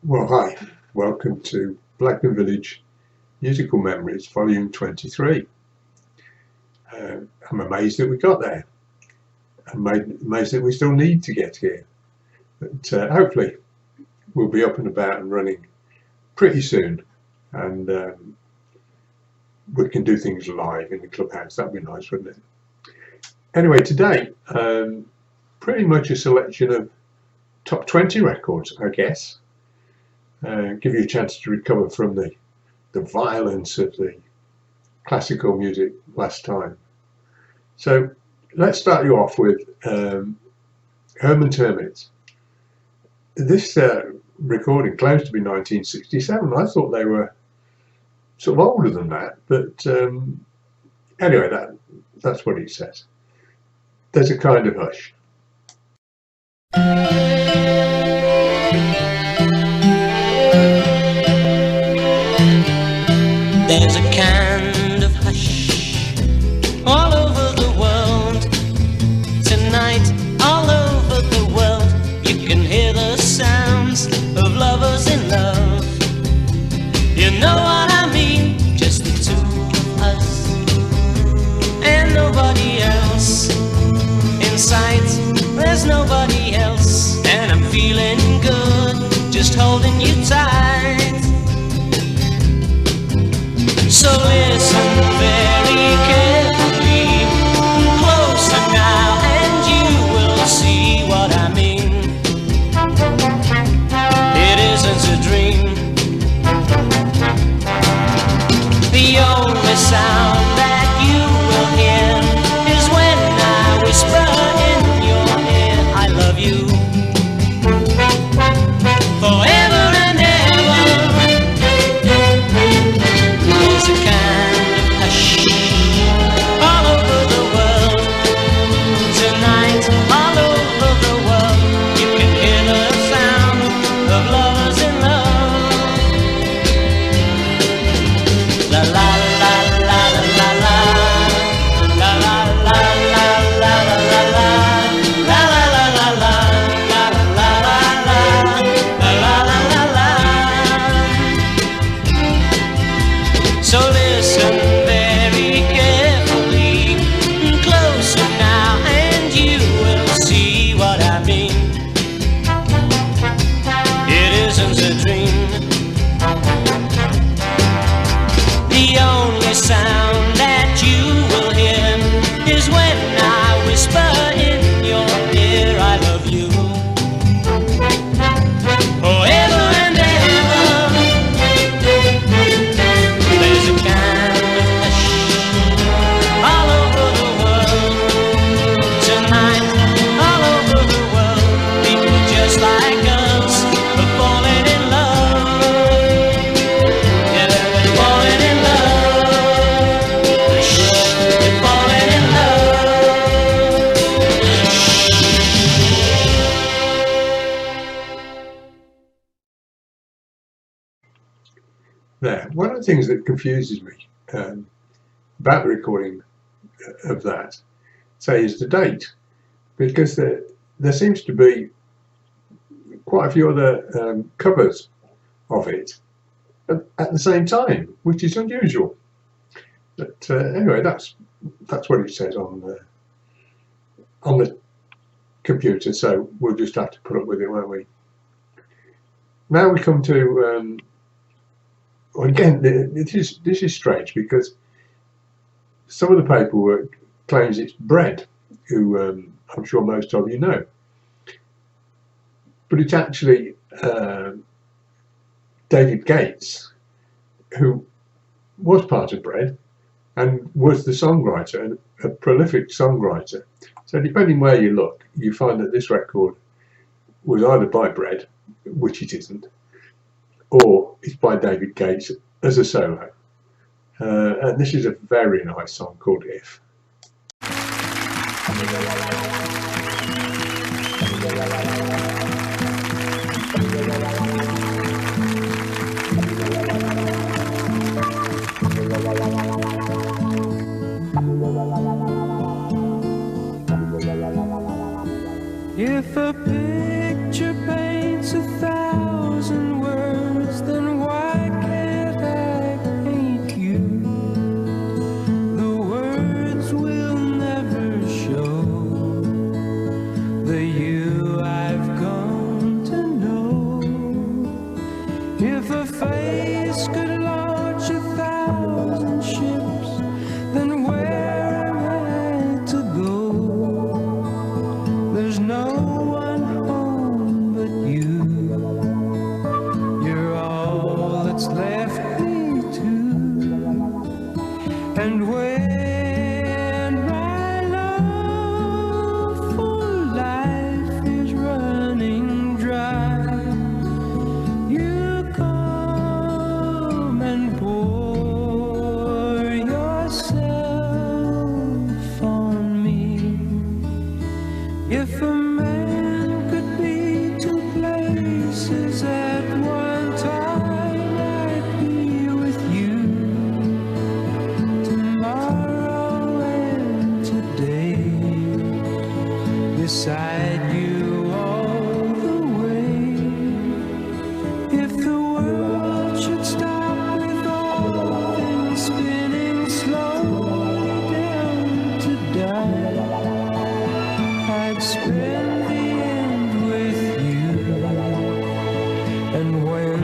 Well, hi, welcome to Blagdon Village Musical Memories, Volume 23. I'm amazed that we got there. I'm amazed that we still need to get here. But hopefully we'll be up and about and running pretty soon. And we can do things live in the clubhouse. That'd be nice, wouldn't it? Anyway, today, pretty much a selection of top 20 records, I guess. Give you a chance to recover from the violence of the classical music last time. So let's start you off with Herman's Hermits. This recording claims to be 1967. I thought they were sort of older than that, but anyway, that's what it says. There's a Kind of Hush. There's a kind of hush all over the world. Tonight, all over the world, you can hear the sounds of lovers in love. You know what I mean? Just the two of us and nobody else. In sight, there's nobody else, and I'm feeling good, just holding you tight. So listen very carefully, closer now, and you will see what I mean. It isn't a dream. The only sound that you will hear is when I whisper in your ear, I love you forever and ever. There's a kind of hush all over the world. Tonight, all over the world, you can hear the sound of lovers in love. La la la la la la la la la la la la la la la la la la. So listen very carefully, closer now, and you will see what I mean. It isn't a dream. The only sound that you will hear is when I whisper in your ear, I love you forever and ever. There's a kind of hush all over the world. Tonight, all over the world, people just like us are falling in love. Yeah, they're falling in love. They're falling in love. There. One of the things that confuses me about the recording of that, say, is the date, because there seems to be quite a few other covers of it at the same time, which is unusual. But anyway, that's what it says on the computer, so we'll just have to put up with it, won't we? Now we come to well, again, this is strange, because some of the paperwork claims it's Bread, who I'm sure most of you know, but it's actually David Gates, who was part of Bread and was the songwriter, and a prolific songwriter. So depending where you look, you find that this record was either by Bread, which it isn't, or it's by David Gates as a solo. And this is a very nice song called If. If a picture paints 1,000 words, the you I've come to know. If a face could launch 1,000 ships, then where am I to go? There's no one home but you. You're all that's left me to. And when my love for life is running dry, you come and pour yourself on me. If a man could be 2 places at one time, I'd be with you tomorrow and today, beside you all the way. If the world should stop with all things spinning slowly down to die, I'd spend the end with you. And when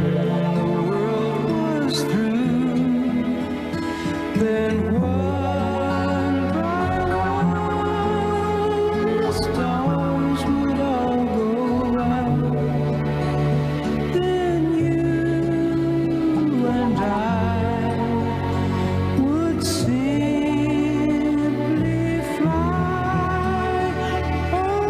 the world was through, then one by one the stars would all go out. Then you and I would simply fly away.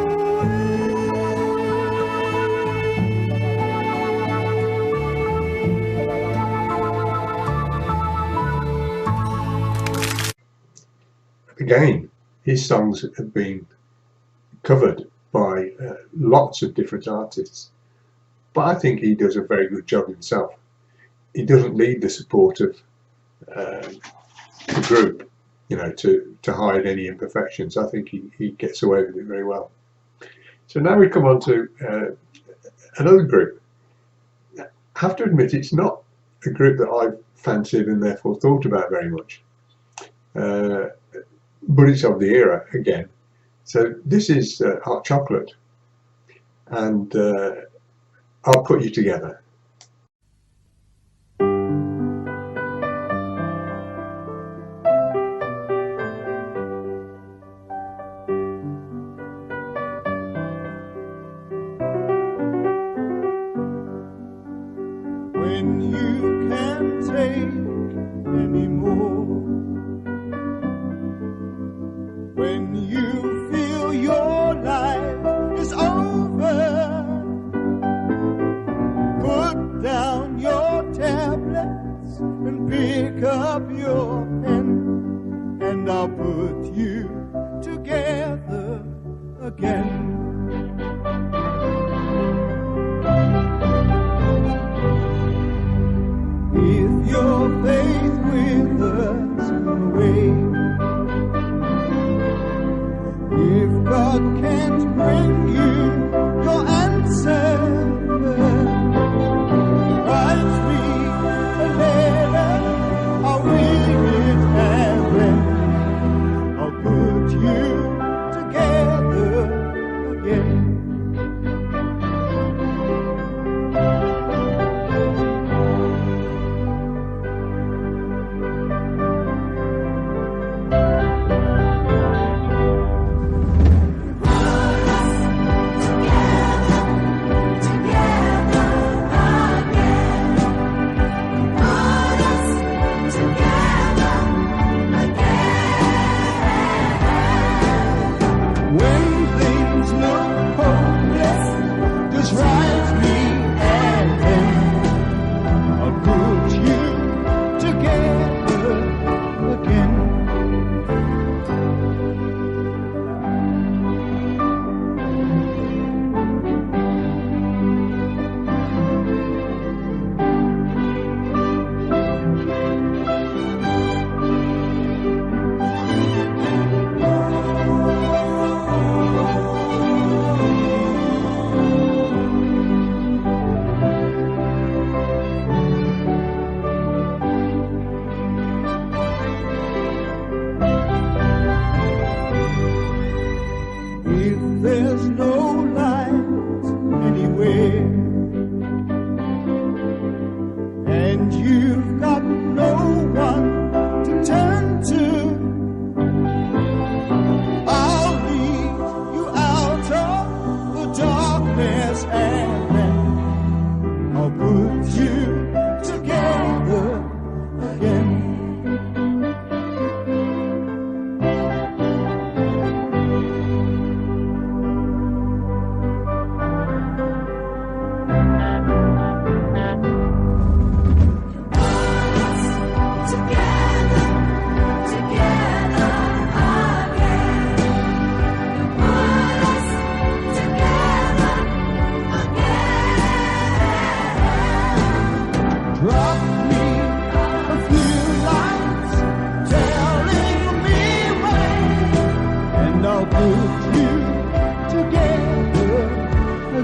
Again, his songs have been covered by lots of different artists, but I think he does a very good job himself. He doesn't need the support of the group, you know, to hide any imperfections. I think he gets away with it very well. So now we come on to another group. I have to admit, it's not a group that I've fancied and therefore thought about very much. But it's of the era again. So this is Hot Chocolate, and I'll Put You Together. When you can't take anymore, when you feel your life is over, put down your tablets and pick up your pen, and I'll put you together again. If you're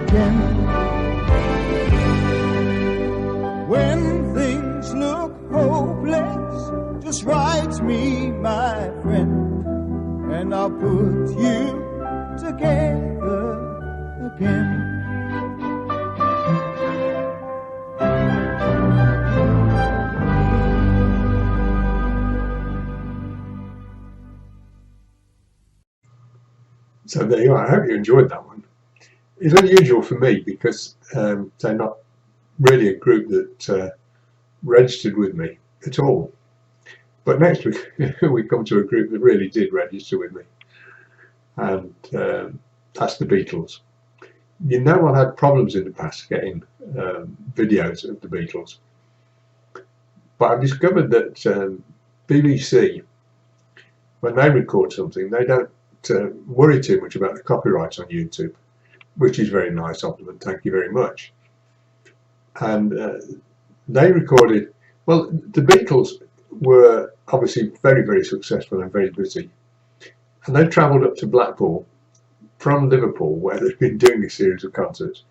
again. When things look hopeless, just write me, my friend, and I'll put you together again. So there you are. I hope you enjoyed that one. It's unusual for me because they're not really a group that registered with me at all. But next week we come to a group that really did register with me, and that's the Beatles. You know, I've had problems in the past getting videos of the Beatles, but I've discovered that BBC, when they record something, they don't worry too much about the copyrights on YouTube, which is very nice of them, and thank you very much. And they recorded, well, the Beatles were obviously very, very successful and very busy, and they travelled up to Blackpool from Liverpool, where they've been doing a series of concerts.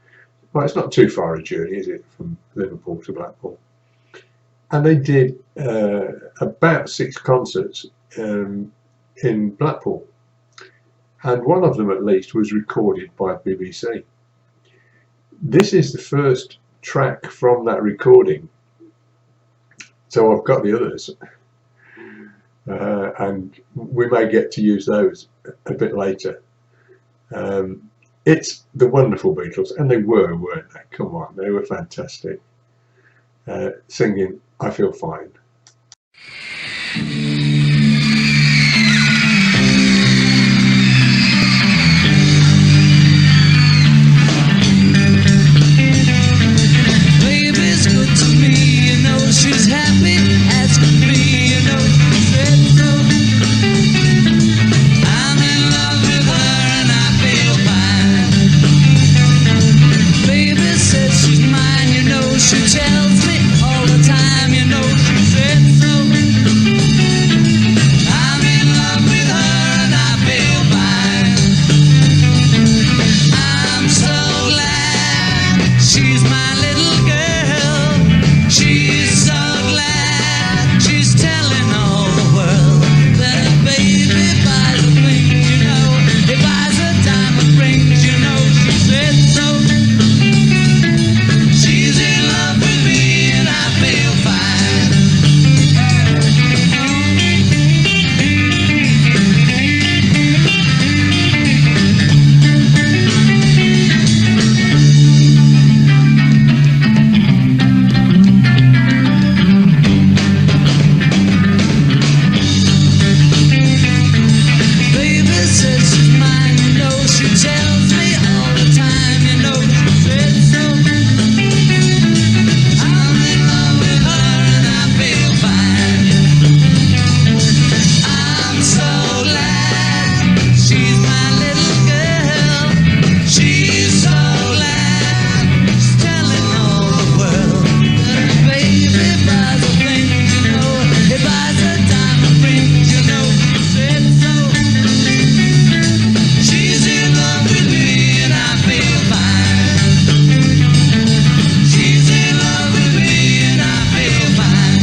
Well, it's not too far a journey, is it, from Liverpool to Blackpool? And they did about 6 concerts in Blackpool, and one of them at least was recorded by BBC. This is the first track from that recording, so I've got the others, and we may get to use those a bit later. It's the wonderful Beatles, and they were, weren't they? Come on, they were fantastic, singing I Feel Fine. Baby's good to me, you know she's happy as can be, you know she said so. I'm in love with her and I feel fine. Baby says she's mine, you know she tells me all the time, you know she said so. I'm in love with her and I feel fine. I'm so glad she's my little girl. She's so glad she's telling all the world that a baby buys her things, you know. He buys her diamond rings, you know. She said so. She's in love with me and I feel fine. Baby says she's mine, you know. She tells me all the time, you know. She said so. I'm in love with her and I feel fine. I'm so glad she's my little girl. She's so glad she's telling all the world that her baby buys her things, you know. He buys her diamond rings, you know. She said so. She's in love with me and I feel fine. She's in love with me and I feel fine.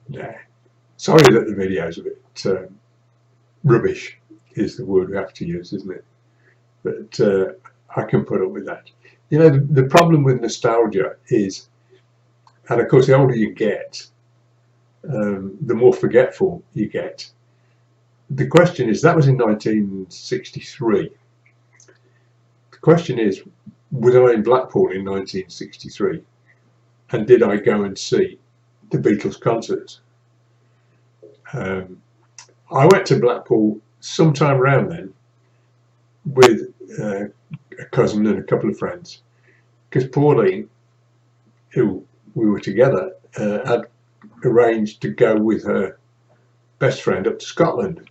Yeah. Sorry that the video's a bit rubbish, is the word we have to use, isn't it? But I can put up with that. You know, the problem with nostalgia is, and of course the older you get, the more forgetful you get. The question is, that was in 1963. The question is, was I in Blackpool in 1963? And did I go and see the Beatles concerts? I went to Blackpool sometime around then with a cousin and a couple of friends, because Pauline, who we were together, had arranged to go with her best friend up to Scotland,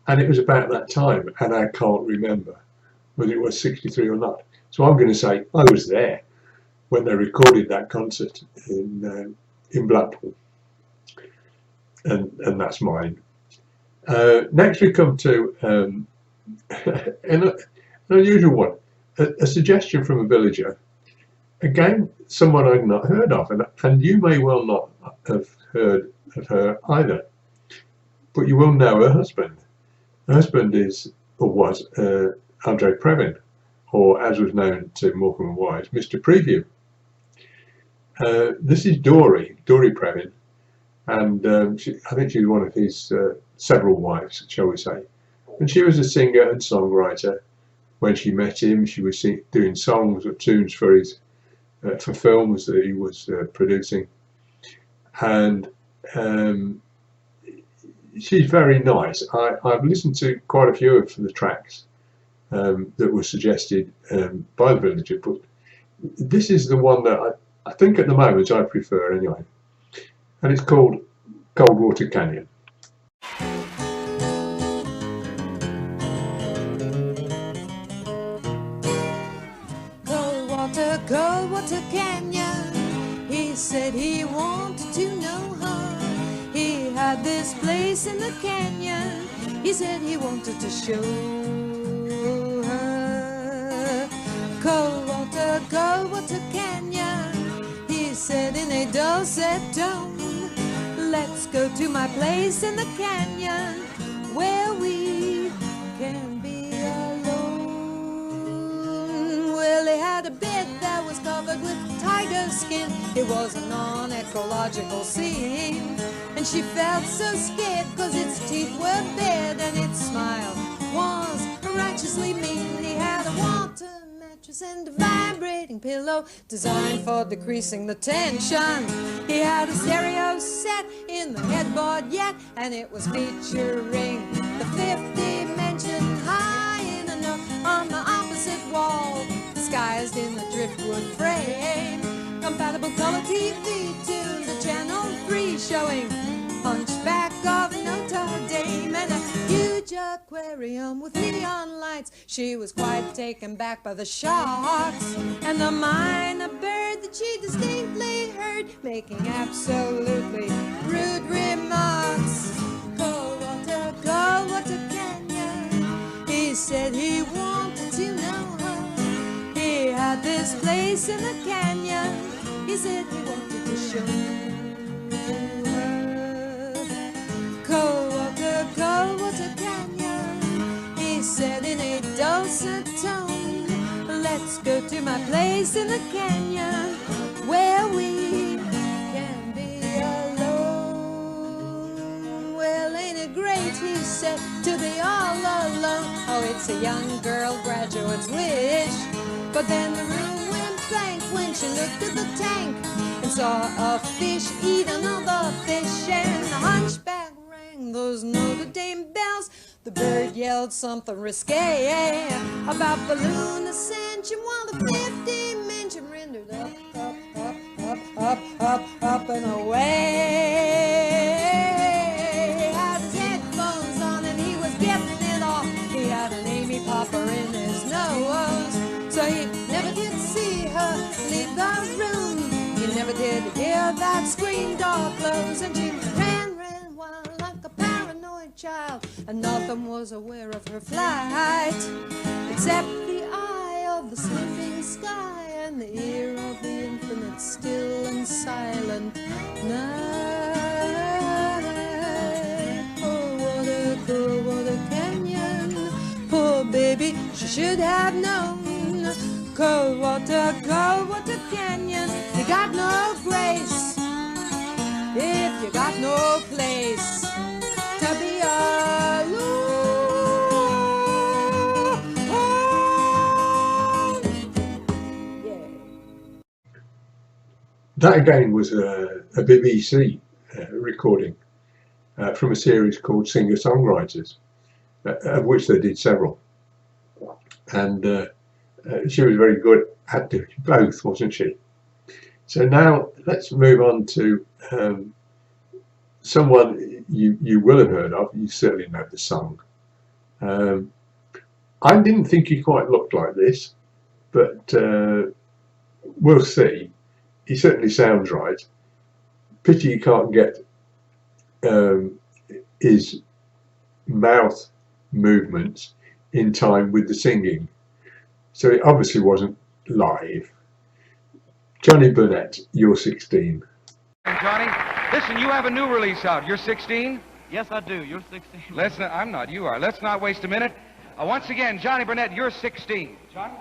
and it was about that time, and I can't remember whether it was 63 or not. So I'm going to say I was there when they recorded that concert in in Blackpool, and that's mine. Next we come to an unusual one, a suggestion from a villager. Again, someone I'd not heard of, and you may well not have heard of her either, but you will know her husband. Her husband is, or was, Andre Previn, or as was known to Morecambe and Wise, Mr. Preview. This is Dory Previn, and I think she's one of his several wives, shall we say. And she was a singer and songwriter. When she met him, she was doing songs or tunes for his for films that he was producing, and she's very nice. I've listened to quite a few of the tracks that were suggested by the villager, but this is the one that I think at the moment I prefer anyway, and it's called Coldwater Canyon. Coldwater Canyon, he said he wanted to know her. He had this place in the canyon, he said he wanted to show her. Coldwater Canyon, he said in a dulcet tone, let's go to my place in the canyon where we can be alone. Well, he had a bed that was covered with tiger skin. It was a non-ecological scene, and she felt so scared cause its teeth were bared and its smile was righteously mean. He had a water mattress and a vibrating pillow designed for decreasing the tension. He had a stereo set in the headboard yet, and it was featuring the fifth dimension high in a nook on the opposite wall, disguised in the driftwood frame. Compatible color TV tuned to channel 3, showing Hunchback of Notre Dame and a huge aquarium with neon lights. She was quite taken back by the sharks and the minor bird that she distinctly heard making absolutely rude remarks. Coldwater Canyon, he said he wanted to know her. He had this place in the canyon, he said he wanted to show her. Coldwater Canyon, he said in a dulcet tone, let's go to my place in the canyon where we can be alone. Well, ain't it great, he said, to be all alone. Oh, it's a young girl graduate's wish. But then the room went blank when she looked at the tank and saw a fish eat another fish, and the hunchback rang those Notre Dame bells. The bird yelled something risque about balloon ascension, while the fifth dimension rendered up and away. He had his headphones on and he was getting it off. He had an Amy Popper in his nose, so he never did see her leave the room. He never did hear that screen door close, and she ran wild like a paranoid child, and nothing was aware of her flight except the eye of the sleeping sky and the ear of the infinite still and silent night. Coldwater Canyon, poor baby, she should have known. Coldwater Canyon, you got no grace if you got no place to be alone. Yeah. That again was a BBC recording from a series called Singer-Songwriters, of which they did several. And she was very good at doing both, wasn't she? So now let's move on to someone you will have heard of. You certainly know the song. I didn't think he quite looked like this, but we'll see. He certainly sounds right. Pity you can't get his mouth movements in time with the singing. So it obviously wasn't live. Johnny Burnett, you're 16. And Johnny, listen, you have a new release out. You're 16? Yes, I do. You're 16. Let's not, I'm not, you are. Let's not waste a minute. Once again, Johnny Burnett, you're 16. Johnny?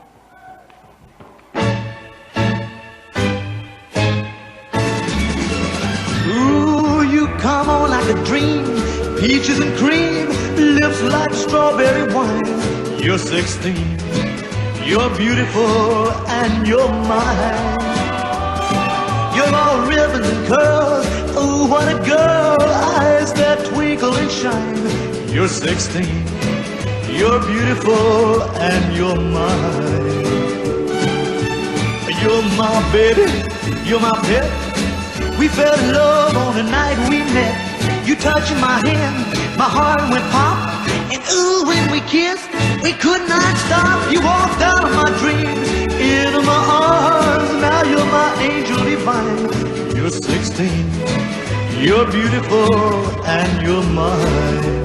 Ooh, you come on like a dream, peaches and cream, lips like strawberry wine. You're 16, you're beautiful and you're mine. You're all ribbons and curls, ooh, what a girl, eyes that twinkle and shine. You're 16, you're beautiful and you're mine. You're my baby, you're my pet. We fell in love on the night we met. You touching my hand, my heart went pop. And ooh, when we kissed, we could not stop. You walked out of my dreams, into my arms. Now you're my angel divine. You're 16, you're beautiful and you're mine.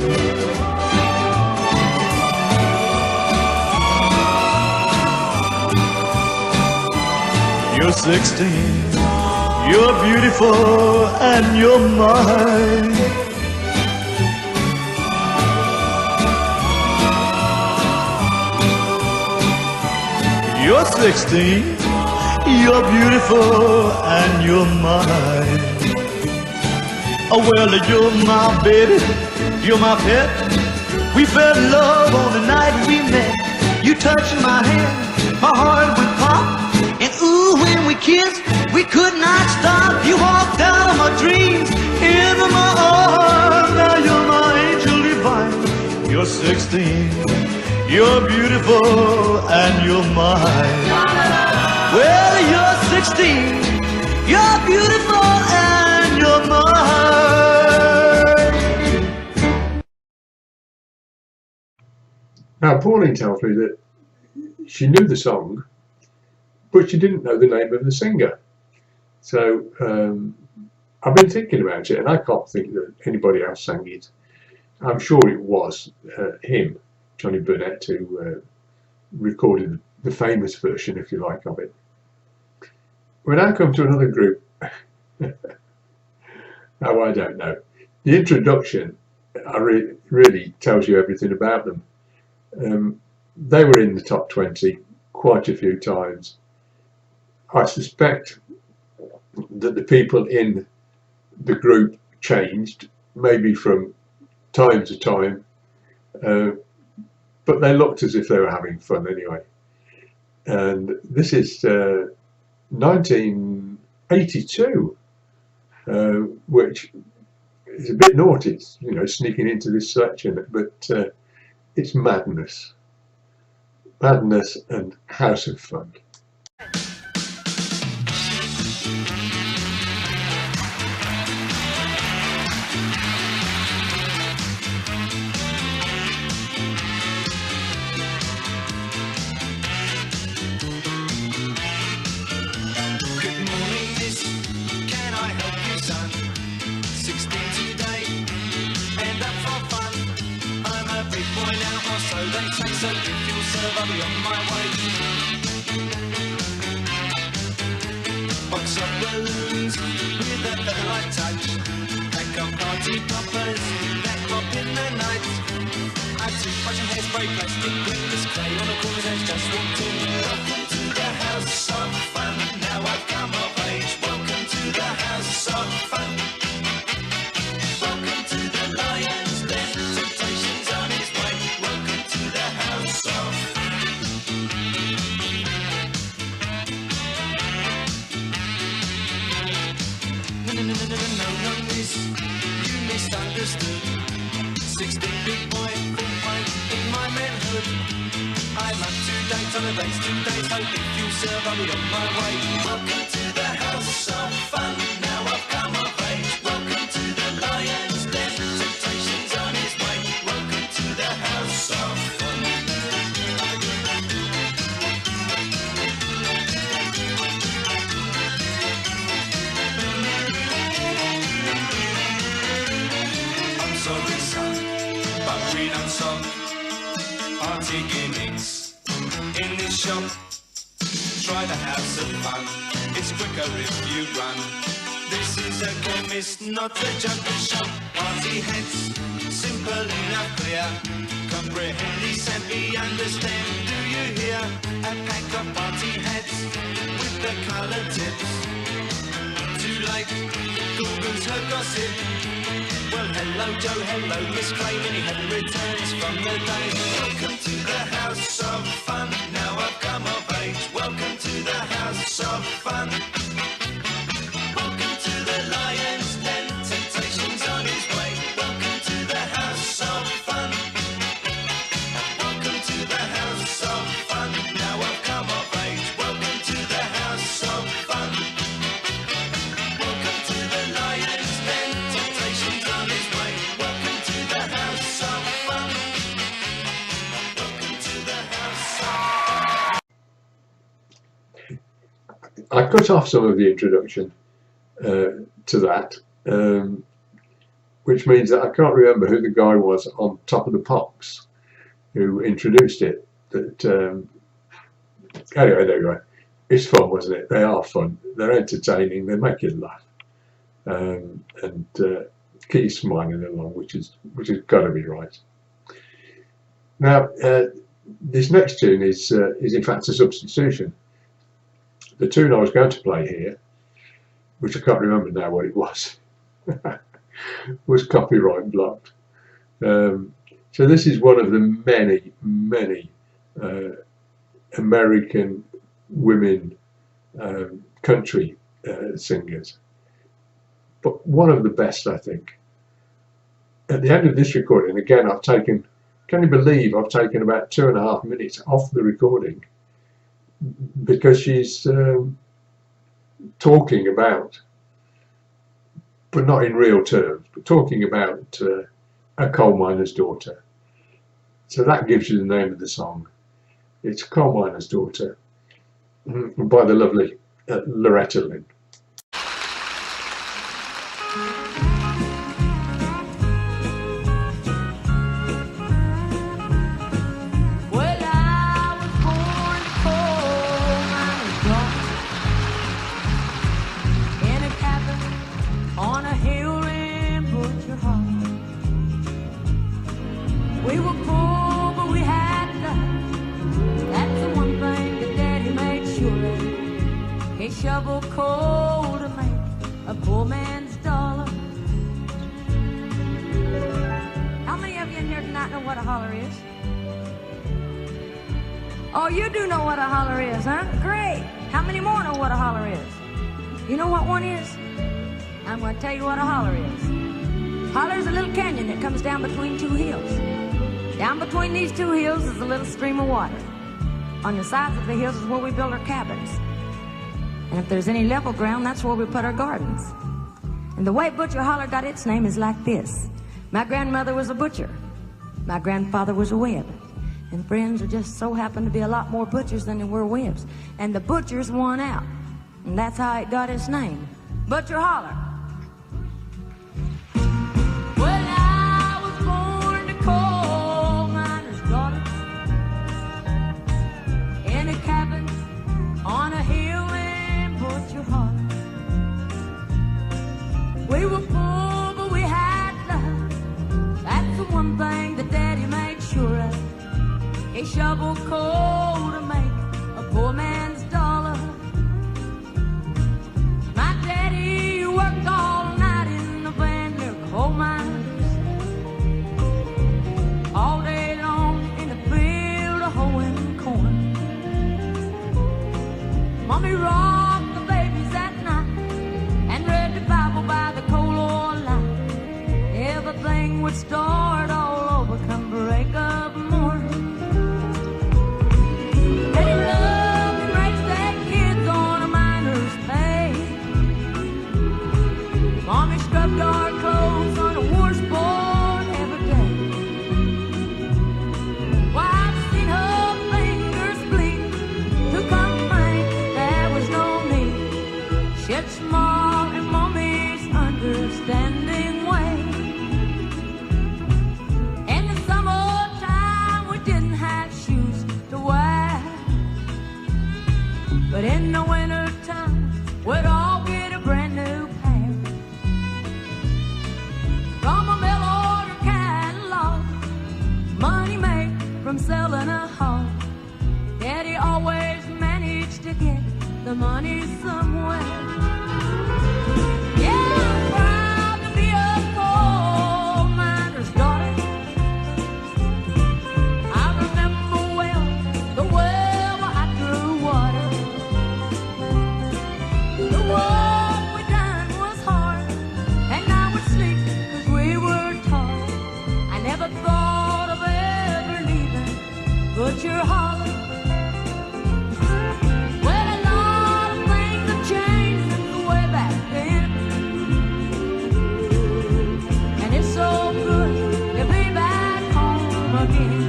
You're 16, you're beautiful and you're mine. You're 16, you're beautiful and you're mine. Oh well, you're my baby, you're my pet. We fell in love on the night we met. You touched my hand, my heart went pop. And ooh, when we kissed, we could not stop. You walked out of my dreams, into my arms. Now you're my angel divine. You're 16, you're beautiful and you're mine. Well, you're 16, you're beautiful and you're mine. Now, Pauline tells me that she knew the song, but she didn't know the name of the singer. So I've been thinking about it, and I can't think that anybody else sang it. I'm sure it was him, Johnny Burnett, who recorded the famous version, if you like, of it. We now come to another group. Oh, I don't know. The introduction really tells you everything about them. They were in the top 20 quite a few times. I suspect that the people in the group changed, maybe from time to time, but they looked as if they were having fun anyway. And this is 1982, which is a bit naughty, you know, sneaking into this selection, but it's madness. Madness and House of Fun. Box of balloons with a feather-like touch. Pack of party poppers that pop in the night. Add toothbrush and hairspray, plastic glitters, clay on the corners and just walked in. Welcome to the house of fun. Now I've come of age. Welcome to the house of fun. Welcome to the lion's den. Temptation's on its way. Welcome to the house of fun. No, miss, you misunderstood. 16 big boy, full pint in my manhood. I'm up to date on the days, 2 days. Hope if you serve, I'll be on my way. Welcome to the house of fun. Now I've come of age. Welcome to the lion's den. Temptation's on his way. Welcome to the house of fun. lots of party gimmicks in this shop. Try to have some fun, it's quicker if you run. This is a chemist, not a jungle shop. Party hats, simple enough, clear. Comprehend, simply understand, do you hear? A pack of party hats with the colour tips. Too late, Google's her gossip. Well, hello Joe, hello Miss Clay, many happy returns from the day. Welcome to the house of fun, now I've come of age. Welcome to the house of fun. Welcome to the lion's den, temptation's on his way. Welcome to the house of fun. Welcome to the house of fun, now I've come of age. Welcome to the house of fun. Welcome to the lion's den, temptation's on his way. Welcome to the house of fun. Welcome to the house of I cut off some of the introduction to that, which means that I can't remember who the guy was on Top of the Pops who introduced it. That anyway, there you go. It's fun, wasn't it? They are fun. They're entertaining. They make you laugh, and keep you smiling along, which has got to be right. Now, this next tune is in fact a substitution. The tune I was going to play here, which I can't remember now what it was, was copyright blocked. So this is one of the many American women country singers, but one of the best, I think. At the end of this recording, again, I've taken, can you believe I've taken about 2.5 minutes off the recording because she's talking about, but not in real terms, but talking about a coal miner's daughter. So that gives you the name of the song. It's Coal Miner's Daughter by the lovely Loretta Lynn. Shovel coal to make a poor man's dollar. How many of you in here tonight know what a holler is? Oh, you do know what a holler is, huh? Great. How many more know what a holler is? You know what one is? I'm going to tell you what a holler is. Holler's a little canyon that comes down between two hills. Down between these two hills is a little stream of water. On the sides of the hills is where we build our cabins. And if there's any level ground, that's where we put our gardens. And the way Butcher Holler got its name is like this. My grandmother was a butcher. My grandfather was a web. And friends, there just so happened to be a lot more butchers than there were webs. And the butchers won out. And that's how it got its name. Butcher Holler. Well, I was born a coal miner's daughter in a cabin on a hill. Your heart. We were poor, but we had love. That's the one thing that Daddy made sure of. He shoveled coal to make a poor man's dollar. My daddy worked all night in the Bandler coal mines, all day long in the field of hoeing corn. Mommy rocked by the coal oil line. Everything would start all over come break of morning. Daddy loved and raised their kids on a miner's pay. Mommy scrubbed our clothes on a washboard every day. Why, I've seen her fingers bleed to complain there was no need. She'd small and Mommy's understanding way. In the summer but you're hollering. Well, a lot of things have changed since way back then, and it's so good to be back home again.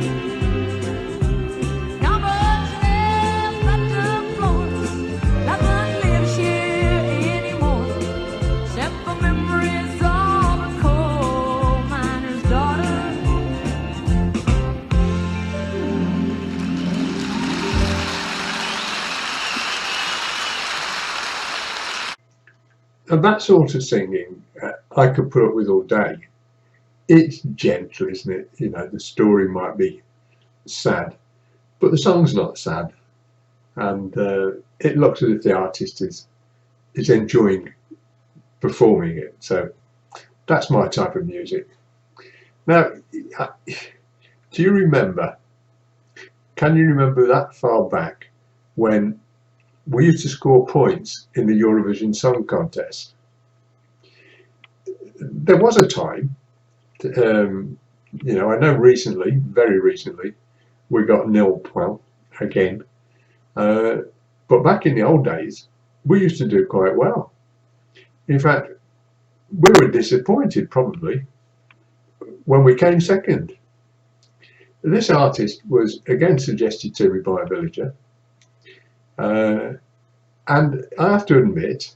Not much left but the floors, nothing lives here anymore, except for memories of a coal miner's daughter. And that sort of singing, I could put up with all day. It's gentle, isn't it? You know, the story might be sad, but the song's not sad, and it looks as if the artist is enjoying performing it. So that's my type of music. Now, do you remember? Can you remember that far back when we used to score points in the Eurovision Song Contest? There was a time, you know, I know recently, very recently, we got 0 point again. But back in the old days, we used to do quite well. In fact, we were disappointed probably when we came second. This artist was again suggested to me by a villager. And I have to admit,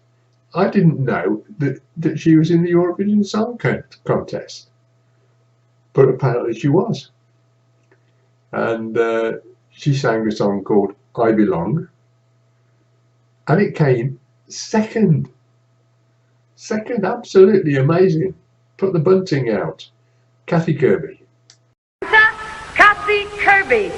I didn't know that she was in the Eurovision Song Contest, but apparently she was. And she sang a song called I Belong, and it came second. Second, absolutely amazing. Put the bunting out. Kathy Kirby. Kathy Kirby.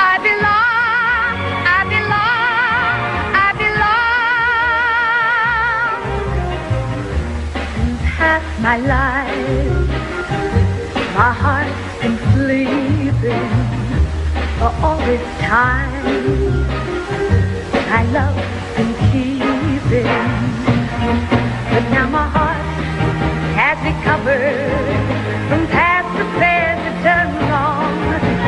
I belong, I belong, I belong. Half my life, my heart's been sleeping for all this time. My love's been keeping, but now my heart has recovered from past affairs that turned wrong.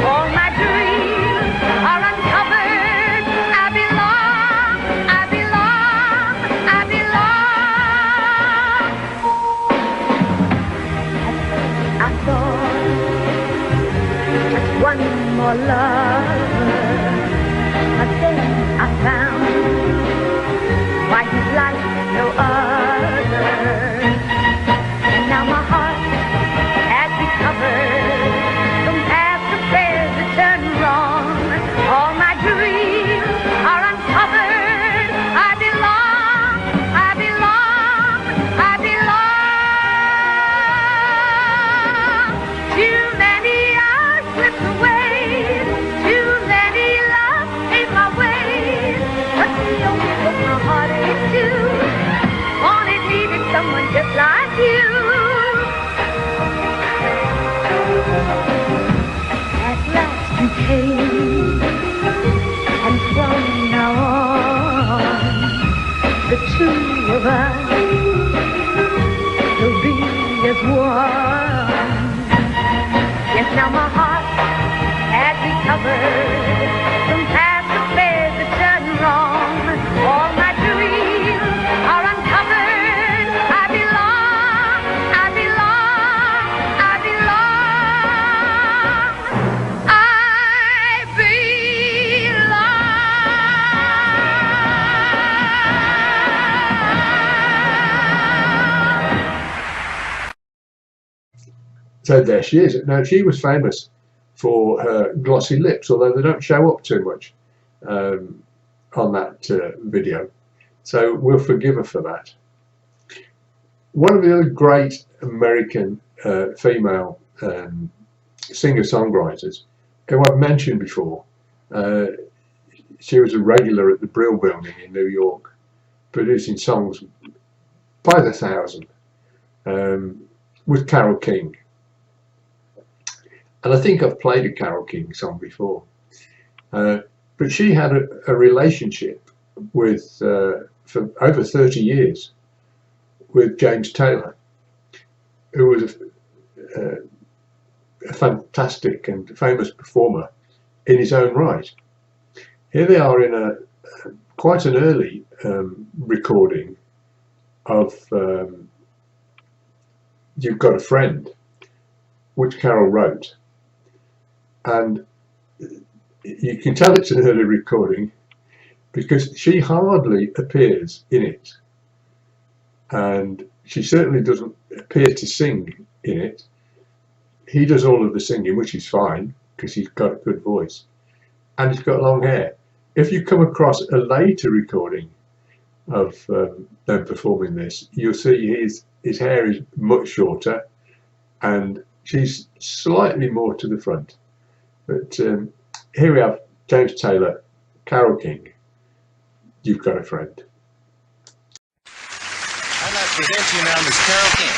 All my dreams are uncovered. I belong, I belong, I belong. I thought just one more lover, but then I found why he's like no other. And now my heart has recovered from past affairs that turned wrong. All my dreams are uncovered. I belong, I belong, I belong. Too many hours slipped away, too many loves came my way, but the only book my heart is too. Wanted, needed someone just like you. At last you came, and from now on, the two of us will be as one. Yes, now my heart has recovered from past affairs that turned wrong. All my dreams are uncovered. I belong, I belong, I belong. I belong. So there she is. Now, she was famous for her glossy lips, although they don't show up too much on that video. So we'll forgive her for that. One of the other great American female singer-songwriters who I've mentioned before, she was a regular at the Brill Building in New York, producing songs by the thousand, with Carole King. And I think I've played a Carole King song before. But she had a relationship with, for over 30 years, with James Taylor. who was a fantastic and famous performer in his own right. Here they are in a quite an early recording of You've Got a Friend, which Carol wrote, and you can tell it's an early recording because she hardly appears in it, and she certainly doesn't appear to sing in it. He does all of the singing, which is fine because he's got a good voice and he's got long hair. If you come across a later recording of them performing this, you'll see his hair is much shorter and she's slightly more to the front. But here we have James Taylor, Carole King, You've Got a Friend. I'd like to present to you now Miss Carole King.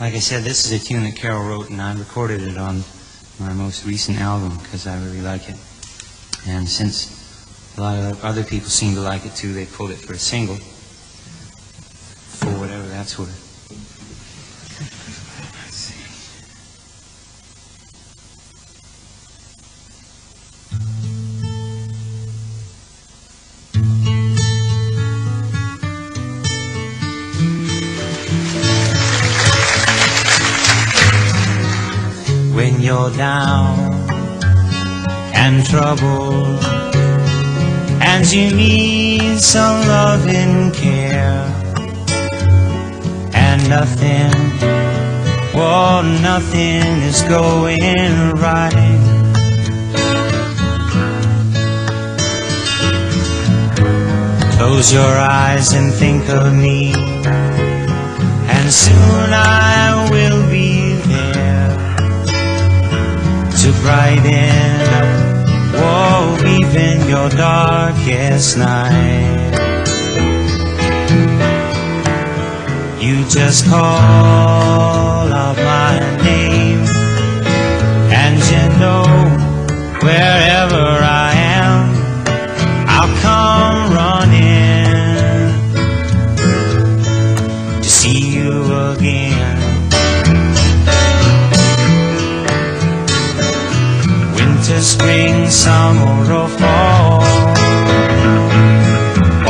Like I said, this is a tune that Carol wrote, and I recorded it on my most recent album because I really like it. And since a lot of other people seem to like it too, they pulled it for a single, for whatever that's worth. Let's see. When you're down and troubled and you need some love and care, and nothing, well, nothing is going right, close your eyes and think of me, and soon I will be there to brighten, whoa, even your darkest night. You just call out my name, and you know wherever I am, I'll come running to see you again. Winter, spring, summer, or fall,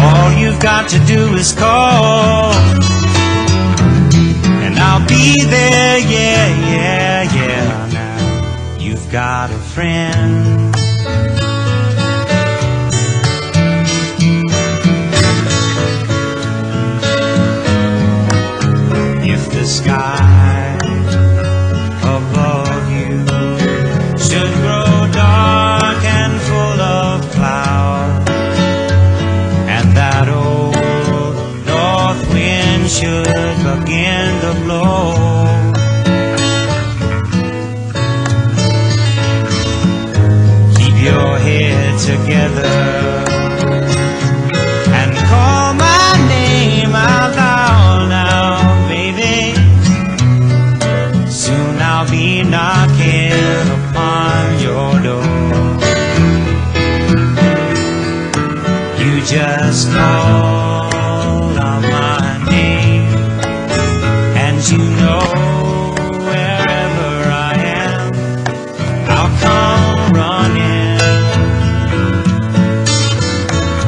all you've got to do is call, and I'll be there, yeah, yeah, yeah. Now you've got a friend. If the sky above you should grow dark and full of cloud, and that old north wind should begin to blow, keep your head together and call my name out loud now, baby. Soon I'll be knocking upon your door. You just call out my name, and you know wherever I am, I'll come running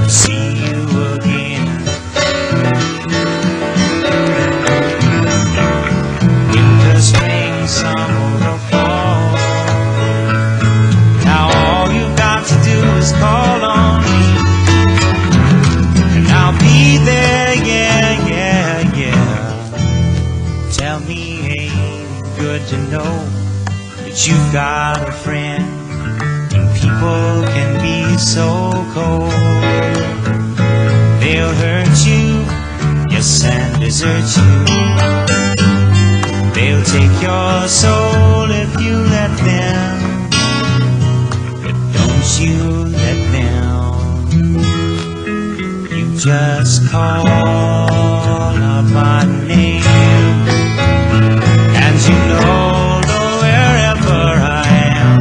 to see you again. Winter, spring, summer, or fall, now all you've got to do is call on me, and I'll be there, yeah, yeah, yeah. Tell me, ain't it good to know that you've got a friend, and people can be so cold. They'll hurt you, yes, and desert you. They'll take your soul if you let them, but don't you let them. You just call out my name, and you know that wherever I am,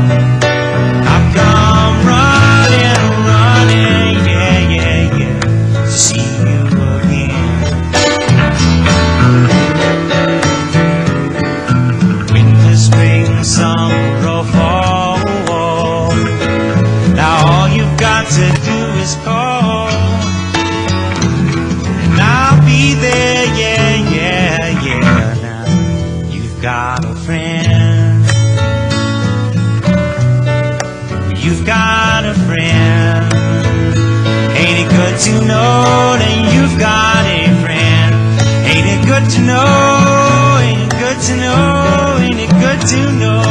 good to know? Ain't it good to know? Ain't it good to know?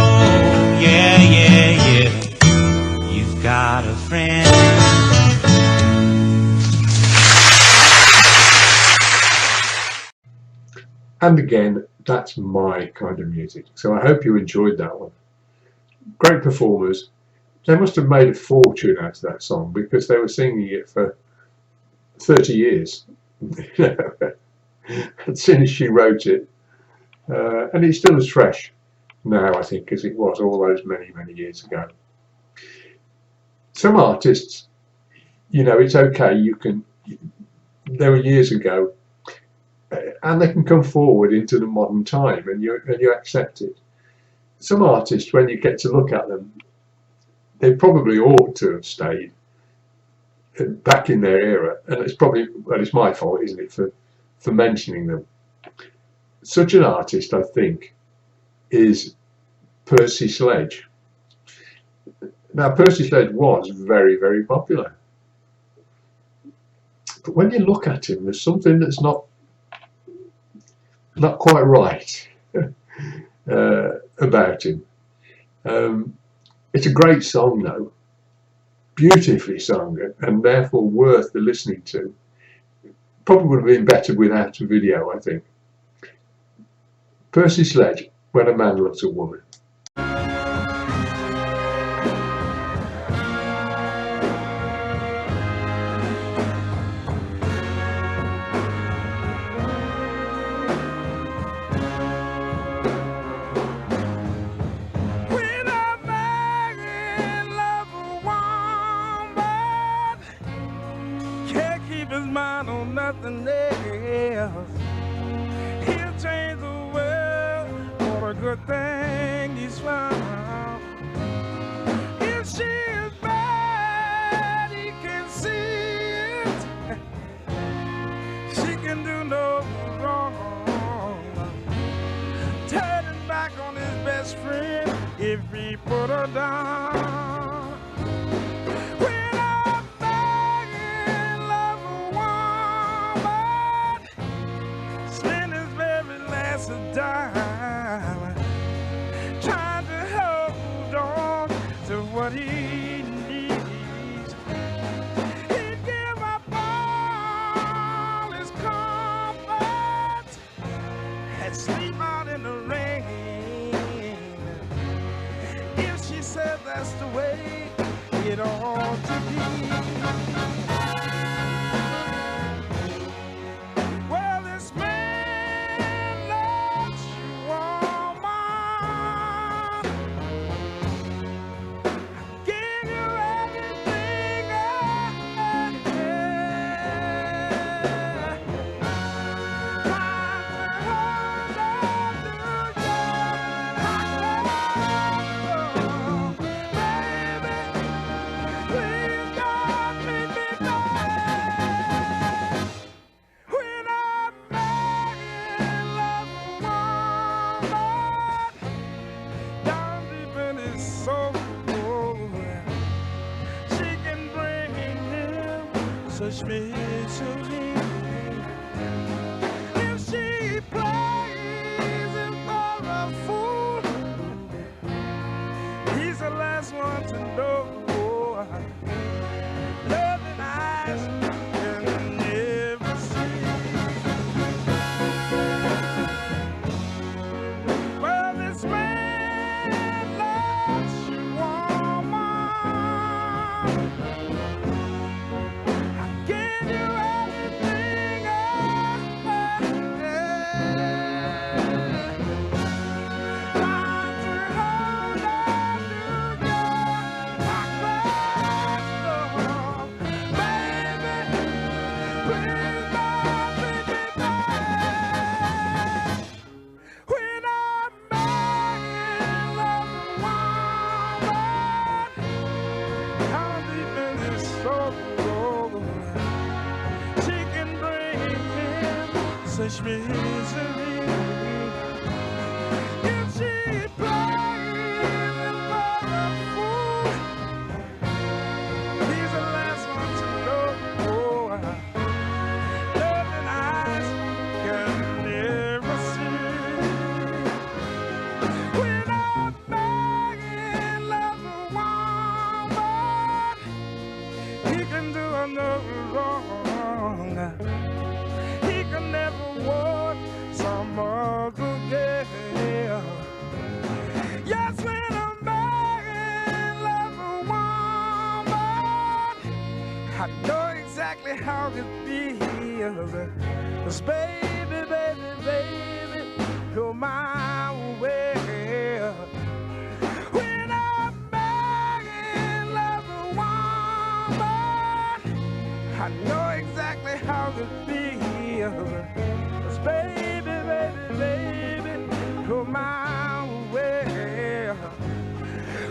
Yeah, yeah, yeah. You've got a friend. And again, that's my kind of music. So I hope you enjoyed that one. Great performers. They must have made a fortune out of that song because they were singing it for 30 years. As soon as she wrote it. And it's still as fresh now, I think, as it was all those many, many years ago. Some artists, you know, it's okay. There were years ago, and they can come forward into the modern time, and you accept it. Some artists, when you get to look at them, they probably ought to have stayed back in their era, and it's my fault, isn't it, for mentioning them. Such an artist, I think, is Percy Sledge. Now, Percy Sledge was very, very popular, but when you look at him, there's something that's not quite right about him. It's a great song, though, beautifully sung, and therefore worth the listening to. Probably would have been better without a video, I think. Percy Sledge, When a Man Loves a Woman. Nothing else. He'll change the world for a good thing he's found. If she is bad, he can see it. She can do no wrong. Turning back on his best friend if he put her down. Dime, trying to hold on to what he needs. He'd give up all his comfort and sleep out in the rain. If she said that's the way it ought to be. Such misery. If she plays him for a fool, he's the last one to know. Loving eyes can never see. Well, this man loves you, woman. Such misery. If she plays him for a fool, he's the last one to know. Loving eyes can never I know exactly how it feels. 'Cause baby, baby, baby, you're my way. When I'm back in love with woman, I know exactly how it feels. 'Cause baby, baby, baby, you're my way.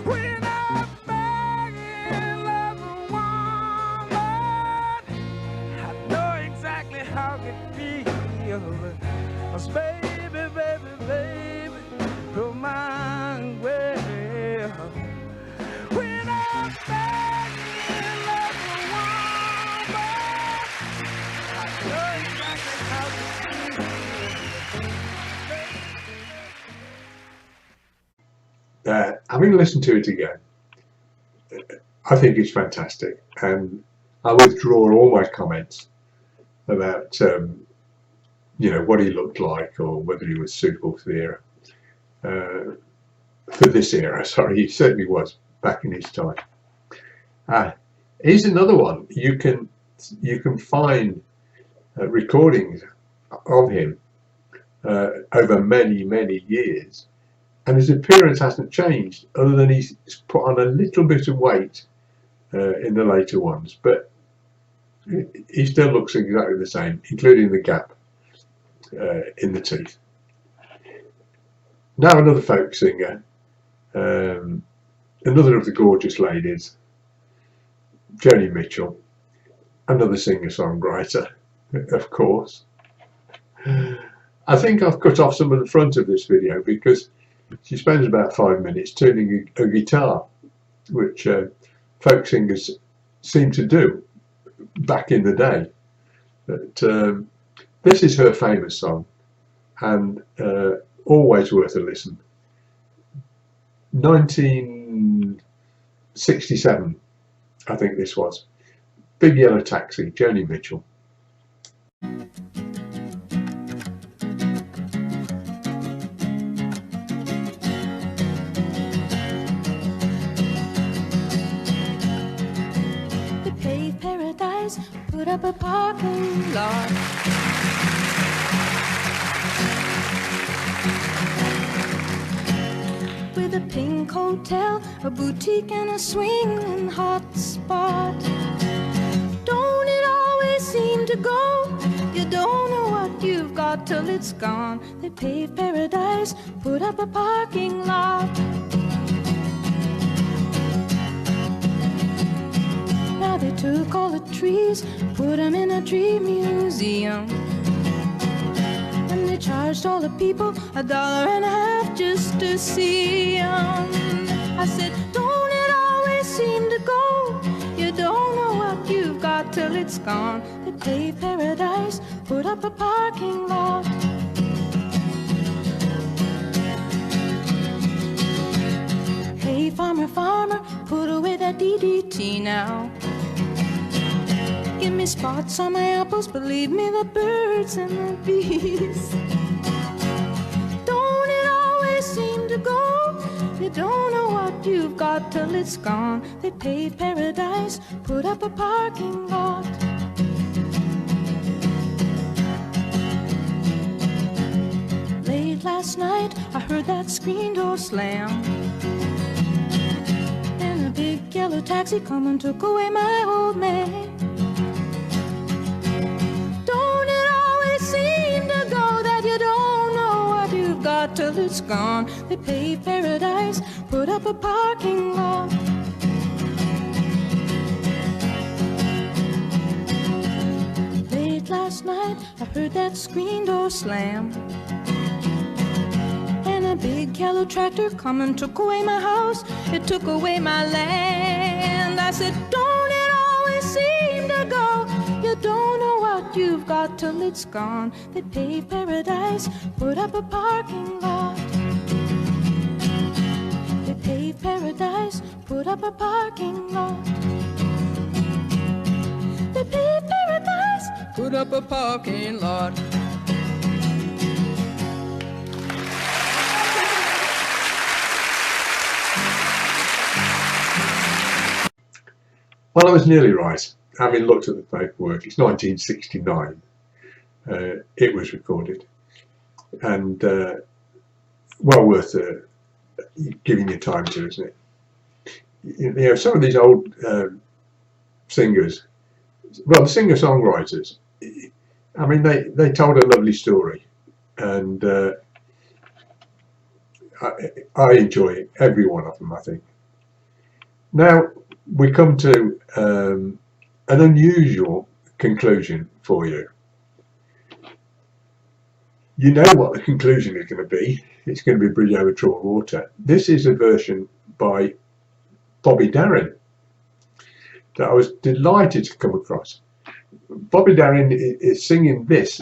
When I'm back in love with woman, I know exactly how it feels. 'Cause baby, baby, baby, you're my way. When I'm back in love with woman, I know exactly how it feels. Having listened to it again, I think it's fantastic, and I withdraw all my comments about what he looked like or whether he was suitable for the era. For this era, sorry, he certainly was back in his time. Here's another one. You can find recordings of him over many years, and his appearance hasn't changed, other than he's put on a little bit of weight in the later ones, but he still looks exactly the same, including the gap in the teeth. Now another folk singer, another of the gorgeous ladies, Joni Mitchell, another singer-songwriter, of course. I think I've cut off some of the front of this video because she spends about 5 minutes tuning a guitar, which folk singers seem to do back in the day. But this is her famous song, and always worth a listen. 1967, I think this was. Big Yellow Taxi, Joni Mitchell. They paved paradise, put up a parking lot. With a pink hotel, a boutique and a swinging hot spot. Don't it always seem to go? You don't know what you've got till it's gone. They paved paradise, put up a parking lot. Now they took all the trees, put them in a tree museum. And they charged all the people $1.50 just to see 'em. I said, don't it always seem to go? You don't know what you've got till it's gone. They paved paradise, put up a parking lot. Hey, farmer, farmer, put away that DDT now. Give me spots on my apples, believe me, the birds and the bees. Don't it always seem to go? You don't know what you've got till it's gone. They paved paradise, put up a parking lot. Late last night, I heard that screen door slam, and a big yellow taxi come and took away my old man. Till it's gone. They paved paradise, put up a parking lot. Late last night, I heard that screen door slam, and a big yellow tractor come and took away my house. It took away my land. I said, don't it always seem to go? You don't know what you've got till it's gone. They paved paradise, put up a parking lot. They paved paradise, put up a parking lot. They paved paradise, put up a parking lot. Well, I was nearly right. having looked at the paperwork, it's 1969. It was recorded, and well worth giving your time to, isn't it? You know, some of these old singers, well, the singer-songwriters, I mean, they told a lovely story, and I enjoy every one of them, I think. Now we come to an unusual conclusion for you. You know what the conclusion is going to be. It's going to be Bridge Over Troubled Water. This is a version by Bobby Darin that I was delighted to come across. Bobby Darin is singing this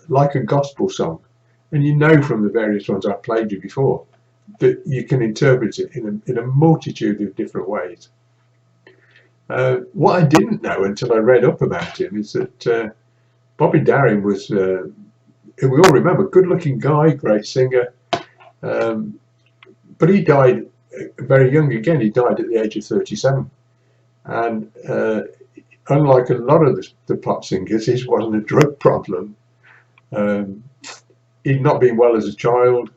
like a gospel song, and you know from the various ones I've played you before that you can interpret it in a multitude of different ways. What I didn't know until I read up about him is that Bobby Darin was, we all remember, good-looking guy, great singer, but he died very young again. He died at the age of 37, and unlike a lot of the pop singers, his wasn't a drug problem. He'd not been well as a child.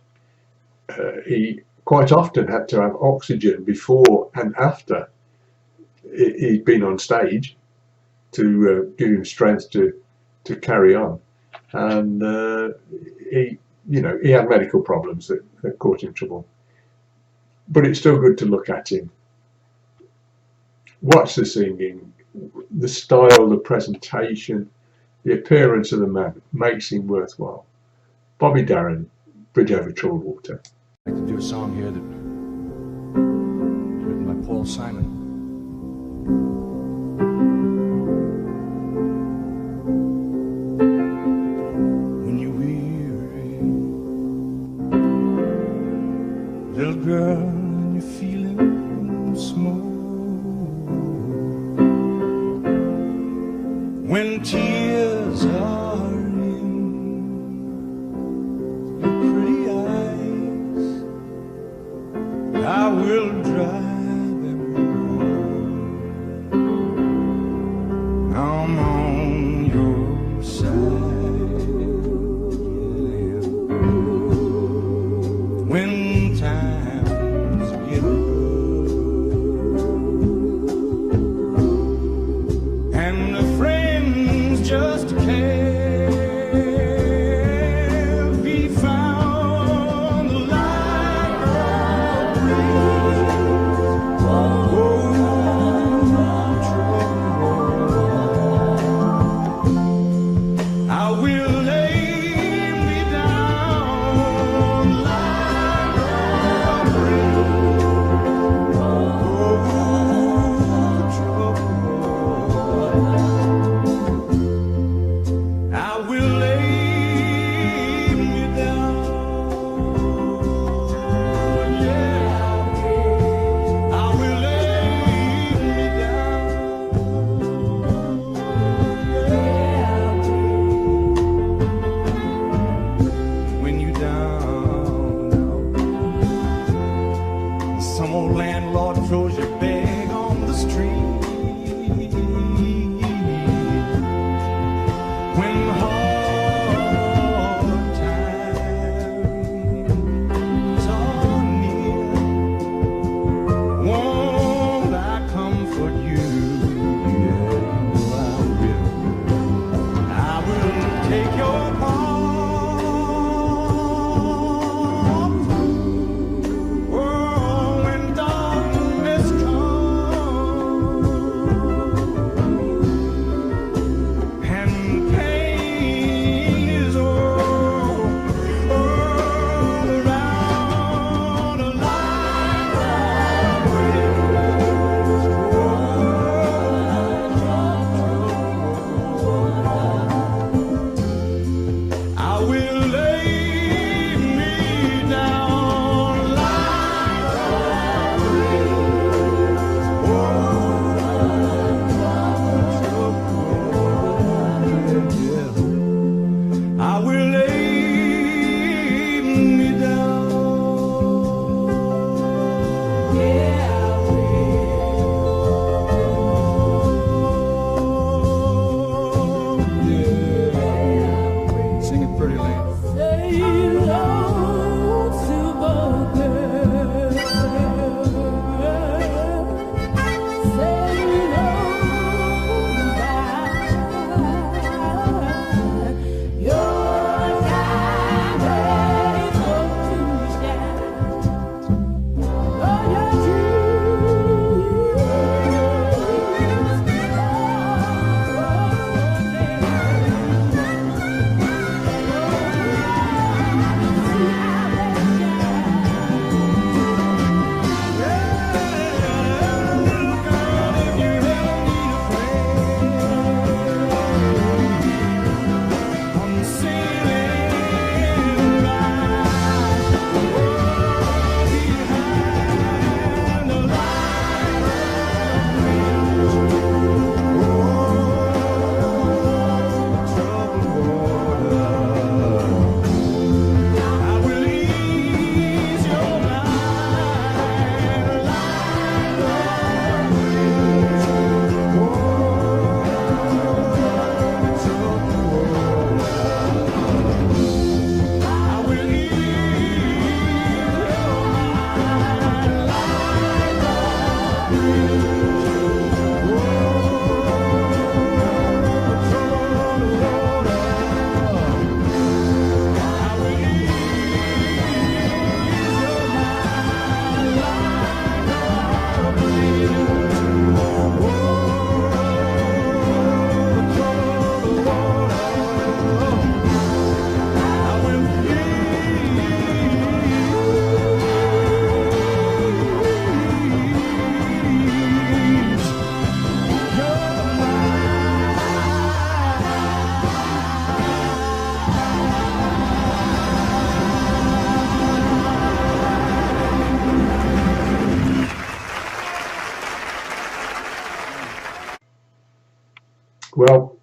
He quite often had to have oxygen before and after he'd been on stage to give him strength to carry on. And he had medical problems that caused him trouble. But it's still good to look at him, watch the singing, the style, the presentation, the appearance of the man makes him worthwhile. Bobby Darin, Bridge Over Troubled Water. I'd like to do a song here that written by Paul Simon. When you're weary, little girl, and you're feeling small, when tears are in your pretty eyes, I will dry them all. I'm on your side. When times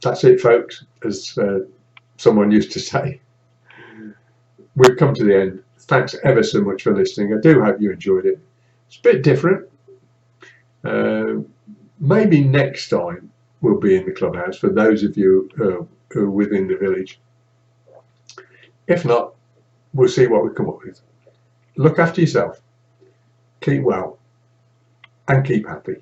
That's it, folks, as someone used to say. We've come to the end. Thanks ever so much for listening. I do hope you enjoyed it. It's a bit different. Maybe next time we'll be in the clubhouse for those of you who are within the village. If not, we'll see what we come up with. Look after yourself, keep well, and keep happy.